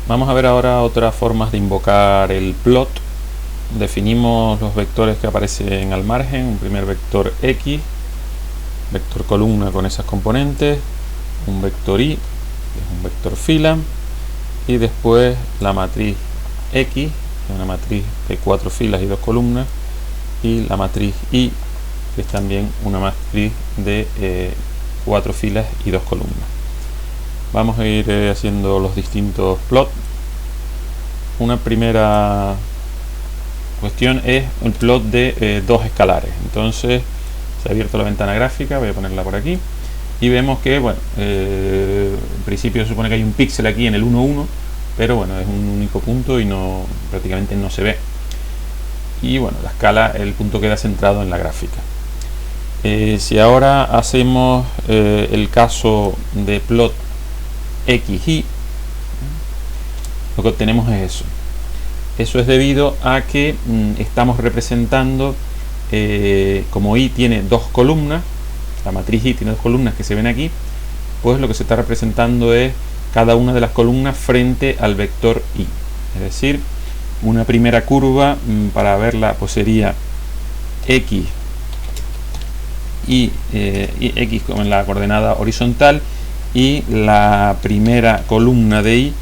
Vamos a ver ahora otras formas de invocar el plot. Definimos los vectores que aparecen al margen, un primer vector X, vector columna con esas componentes, un vector Y, que es un vector fila, y después la matriz X, que es una matriz de 4 filas y 2 columnas, y la matriz Y, que es también una matriz de 4 filas y 2 columnas. Vamos a ir haciendo los distintos plots. Una primera cuestión es el plot de dos escalares. Entonces se ha abierto la ventana gráfica, voy a ponerla por aquí, y vemos que, bueno, en principio se supone que hay un píxel aquí en el 1, 1, pero bueno, es un único punto y prácticamente no se ve. Y bueno, la escala, el punto queda centrado en la gráfica. Si ahora hacemos el caso de plot XY, lo que obtenemos es eso. Eso es debido a que estamos representando, como Y tiene dos columnas, la matriz Y tiene dos columnas que se ven aquí, pues lo que se está representando es cada una de las columnas frente al vector Y. Es decir, una primera curva, para verla, pues sería X y X con la coordenada horizontal, y la primera columna de Y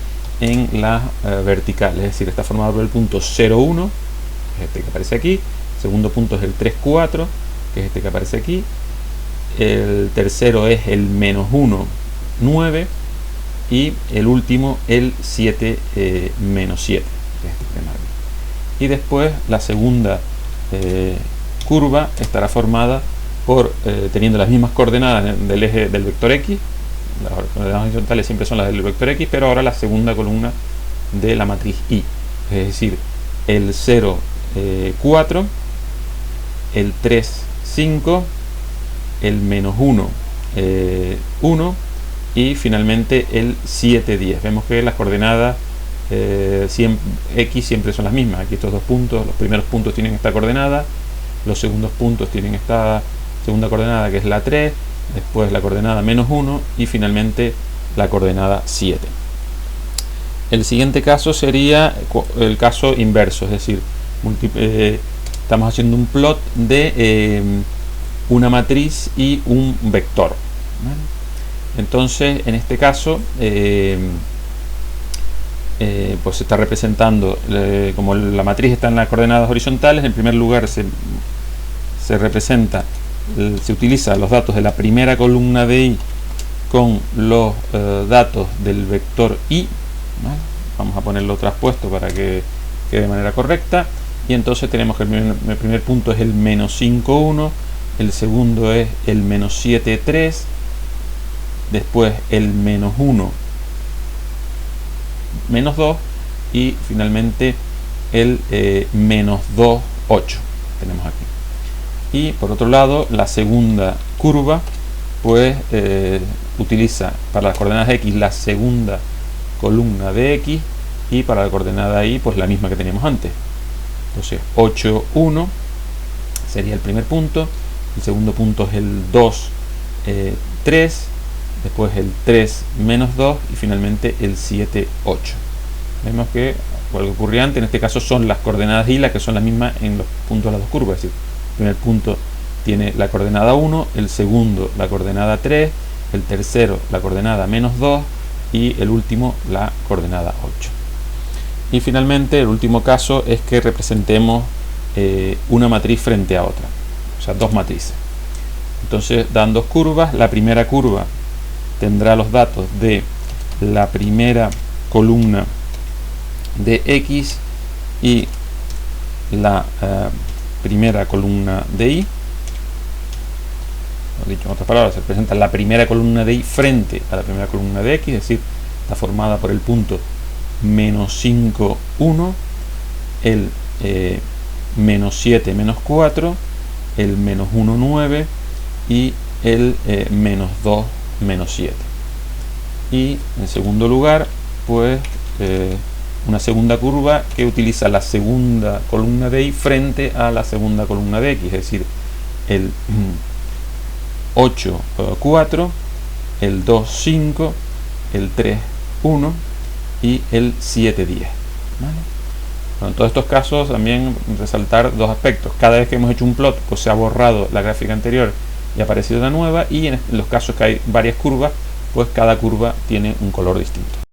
en la vertical, es decir, está formado por el punto 0, 1, que es este que aparece aquí. El segundo punto es el 3, 4, que es este que aparece aquí. El tercero es el menos 1, 9, y el último el 7, menos 7, que es este que marca. Y después la segunda curva estará formada por, teniendo las mismas coordenadas del eje del vector X. Las coordenadas horizontales siempre son las del vector X, pero ahora la segunda columna de la matriz Y, es decir, el 0, 4, el 3, 5, el menos 1, 1, y finalmente el 7, 10. Vemos que las coordenadas X siempre son las mismas. Aquí estos dos puntos, los primeros puntos tienen esta coordenada, los segundos puntos tienen esta segunda coordenada, que es la 3, después la coordenada menos 1 y finalmente la coordenada 7. El siguiente caso sería el caso inverso, es decir, estamos haciendo un plot de una matriz y un vector, ¿vale? Entonces, en este caso, pues se está representando, como la matriz está en las coordenadas horizontales, en primer lugar se representa, se utiliza los datos de la primera columna de Y con los datos del vector Y, ¿vale? Vamos a ponerlo traspuesto para que quede de manera correcta. Y entonces tenemos que el primer punto es el menos 5, 1, el segundo es el menos 7, 3, después el menos 1, menos 2, y finalmente el menos 2, 8 tenemos aquí. Y por otro lado, la segunda curva, pues utiliza para las coordenadas X la segunda columna de X, y para la coordenada Y pues la misma que teníamos antes. Entonces 8, 1 sería el primer punto, el segundo punto es el 2, 3, después el 3, menos 2, y finalmente el 7, 8. Vemos que lo que ocurría antes, en este caso son las coordenadas Y las que son las mismas en los puntos de las dos curvas. Es decir, el primer punto tiene la coordenada 1, el segundo la coordenada 3, el tercero la coordenada menos 2 y el último la coordenada 8. Y finalmente el último caso es que representemos una matriz frente a otra, o sea, dos matrices. Entonces dan dos curvas. La primera curva tendrá los datos de la primera columna de X y la primera columna de Y. Dicho en otras palabras, se presenta la primera columna de Y frente a la primera columna de X, es decir, está formada por el punto menos 5, 1, el menos 7, menos 4, el menos 1, 9 y el menos 2, menos 7. Y en segundo lugar, pues una segunda curva que utiliza la segunda columna de Y frente a la segunda columna de X, es decir, el 8, 4, el 2, 5, el 3, 1 y el 710. ¿Vale? Bueno, en todos estos casos también resaltar dos aspectos. Cada vez que hemos hecho un plot, pues se ha borrado la gráfica anterior y ha aparecido una nueva, y en los casos que hay varias curvas, pues cada curva tiene un color distinto.